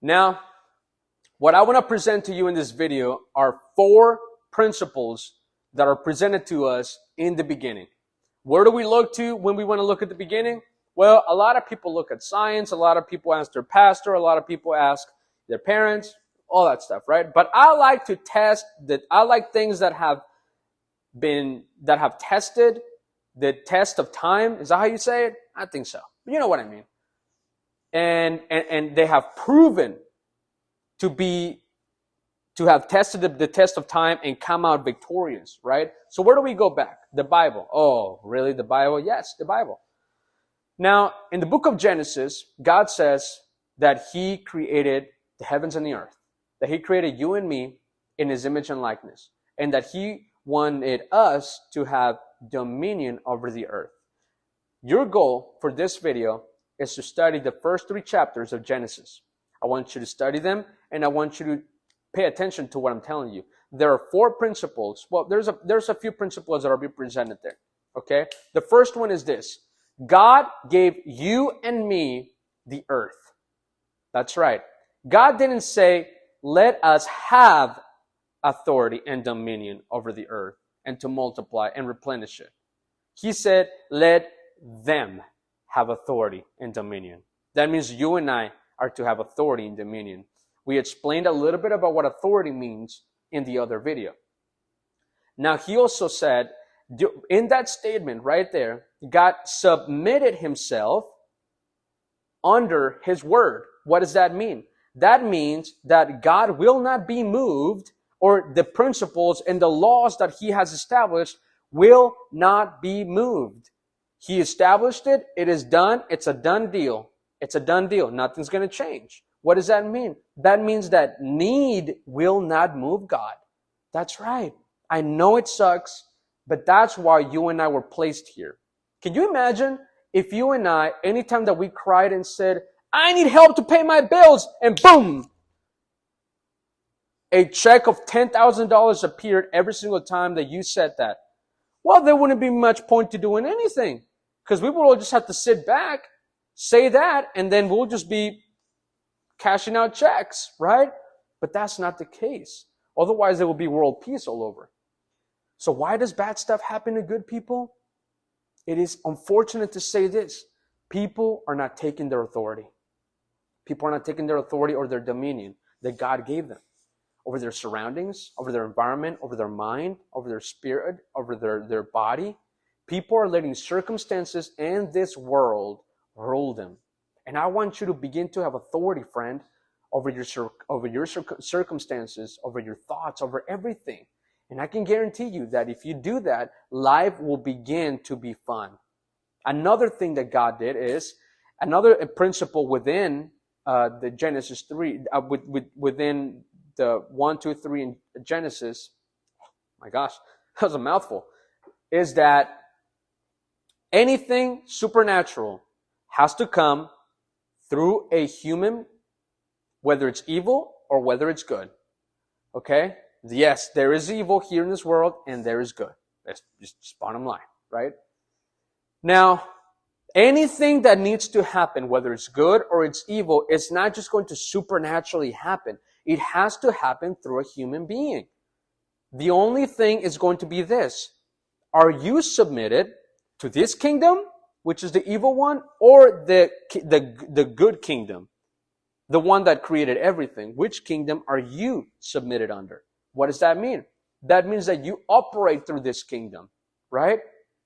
Now, what I want to present to you in this video are 4 principles that are presented to us in the beginning. Where do we look to when we want to look at the beginning? Well, a lot of people look at science. A lot of people ask their pastor. A lot of people ask their parents, all that stuff, right? But I like to test that. I like things that have tested the test of time. Is that how you say it? I think so. But you know what I mean. And they have proven to have tested the test of time and come out victorious, right? So where do we go back? The Bible. Oh, really? The Bible? Yes, the Bible. Now, in the book of Genesis, God says that He created the heavens and the earth, that He created you and me in His image and likeness, and that He wanted us to have dominion over the earth. Your goal for this video is to study the first 3 chapters of Genesis. I want you to study them, and I want you to pay attention to what I'm telling you. There are 4 principles. Well, there's a few principles that are being presented there. Okay? The first one is this. God gave you and me the earth. That's right. God didn't say, let us have authority and dominion over the earth and to multiply and replenish it. He said, let them have authority and dominion. That means you and I are to have authority and dominion. We explained a little bit about what authority means in the other video. Now, He also said, in that statement right there, God submitted Himself under His word. What does that mean? That means that God will not be moved, or the principles and the laws that He has established will not be moved. He established it. It is done. It's a done deal. It's a done deal. Nothing's going to change. What does that mean? That means that need will not move God. That's right. I know it sucks, but that's why you and I were placed here. Can you imagine if you and I, anytime that we cried and said, I need help to pay my bills, and boom, a check of $10,000 appeared every single time that you said that? Well, there wouldn't be much point to doing anything, because we would all just have to sit back, say that, and then we'll just be cashing out checks, right? But that's not the case. Otherwise, there will be world peace all over. So why does bad stuff happen to good people? It is unfortunate to say this. People are not taking their authority. People are not taking their authority or their dominion that God gave them over their surroundings, over their environment, over their mind, over their spirit, over their body. People are letting circumstances and this world rule them. And I want you to begin to have authority, friend, over your circumstances, over your thoughts, over everything. And I can guarantee you that if you do that, life will begin to be fun. Another thing that God did is, another principle within the Genesis 3, within the 1, 2, 3 in Genesis, my gosh, that was a mouthful, is that anything supernatural has to come through a human, whether it's evil or whether it's good. Okay? Yes, there is evil here in this world, and there is good. That's just bottom line, right? Now, anything that needs to happen, whether it's good or it's evil, it's not just going to supernaturally happen. It has to happen through a human being. The only thing is going to be this. Are you submitted to this kingdom, which is the evil one, or the good kingdom, the one that created everything? Which kingdom are you submitted under? What does that mean? That means that you operate through this kingdom, right?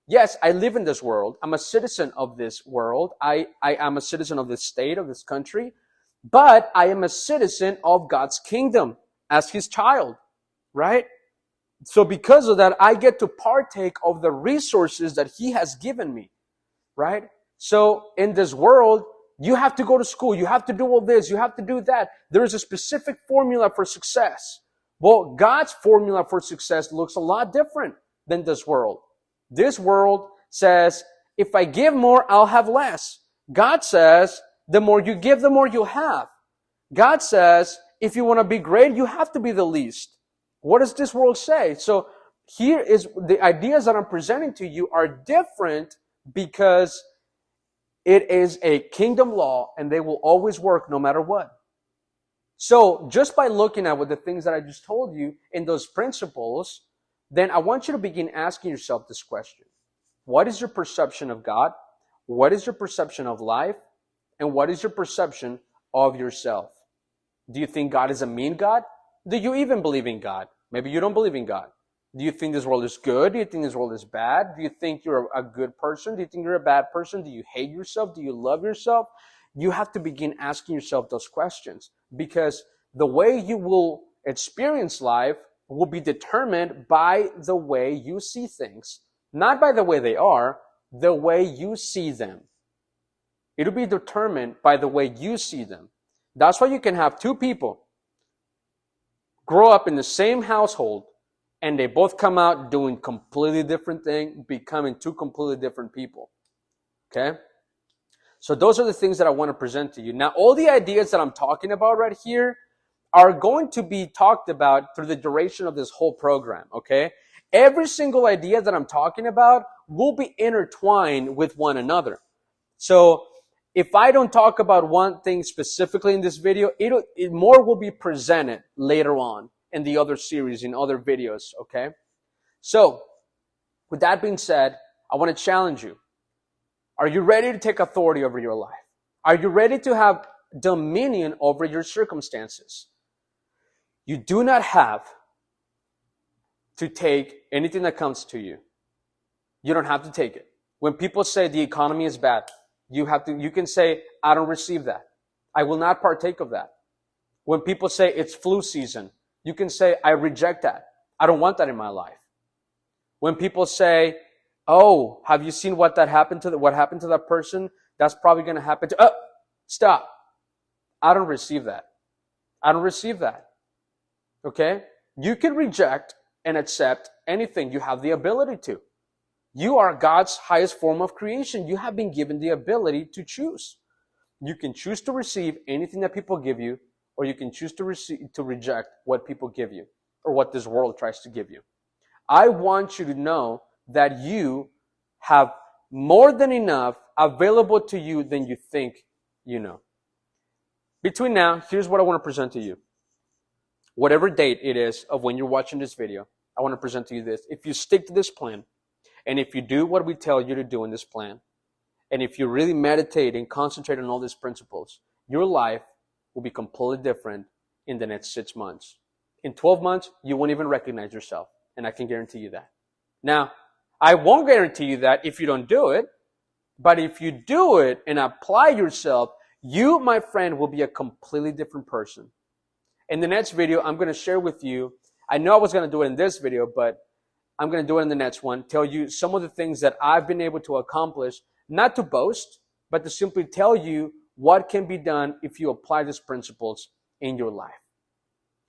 Yes, I live in this world. I'm a citizen of this world. I am a citizen of this state, of this country, but I am a citizen of God's kingdom as His child, right? So because of that, I get to partake of the resources that He has given me, right? So in this world, you have to go to school. You have to do all this. You have to do that. There is a specific formula for success. Well, God's formula for success looks a lot different than this world. This world says, if I give more, I'll have less. God says, the more you give, the more you'll have. God says, if you want to be great, you have to be the least. What does this world say? So here is the ideas that I'm presenting to you are different because it is a kingdom law and they will always work no matter what. So just by looking at what the things that I just told you in those principles, then I want you to begin asking yourself this question. What is your perception of God? What is your perception of life? And what is your perception of yourself? Do you think God is a mean God? Do you even believe in God? Maybe you don't believe in God. Do you think this world is good? Do you think this world is bad? Do you think you're a good person? Do you think you're a bad person? Do you hate yourself? Do you love yourself? You have to begin asking yourself those questions, because the way you will experience life will be determined by the way you see things, not by the way they are, the way you see them. It'll be determined by the way you see them. That's why you can have two people grow up in the same household and they both come out doing completely different things, becoming two completely different people. Okay? So those are the things that I want to present to you. Now, all the ideas that I'm talking about right here are going to be talked about through the duration of this whole program, okay? Every single idea that I'm talking about will be intertwined with one another. So if I don't talk about one thing specifically in this video, more will be presented later on in the other series, in other videos, okay? So with that being said, I want to challenge you. Are you ready to take authority over your life? Are you ready to have dominion over your circumstances? You do not have to take anything that comes to you. You don't have to take it. When people say the economy is bad, you can say, I don't receive that. I will not partake of that. When people say it's flu season, you can say, I reject that. I don't want that in my life. When people say, oh, have you seen what happened to that person? That's probably going to happen to, stop. I don't receive that. I don't receive that. Okay? You can reject and accept anything. You have the ability to. You are God's highest form of creation. You have been given the ability to choose. You can choose to receive anything that people give you, or you can choose to reject what people give you, or what this world tries to give you. I want you to know that you have more than enough available to you than you think you know. Between now, here's what I want to present to you. Whatever date it is of when you're watching this video, I want to present to you this. If you stick to this plan, and if you do what we tell you to do in this plan, and if you really meditate and concentrate on all these principles, your life will be completely different in the next 6 months. In 12 months, you won't even recognize yourself, and I can guarantee you that. Now, I won't guarantee you that if you don't do it, but if you do it and apply yourself, you, my friend, will be a completely different person. In the next video, I'm going to share with you, I know I was going to do it in this video, but I'm going to do it in the next one, tell you some of the things that I've been able to accomplish, not to boast, but to simply tell you what can be done if you apply these principles in your life.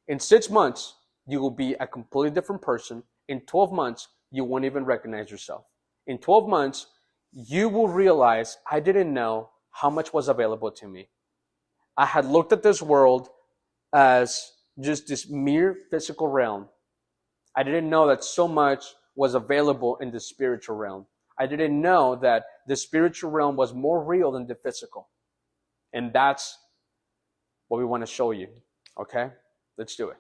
In 6 months, you will be a completely different person. In 12 months, you won't even recognize yourself. In 12 months, you will realize, I didn't know how much was available to me. I had looked at this world as just this mere physical realm. I didn't know that so much was available in the spiritual realm. I didn't know that the spiritual realm was more real than the physical. And that's what we want to show you. Okay? Let's do it.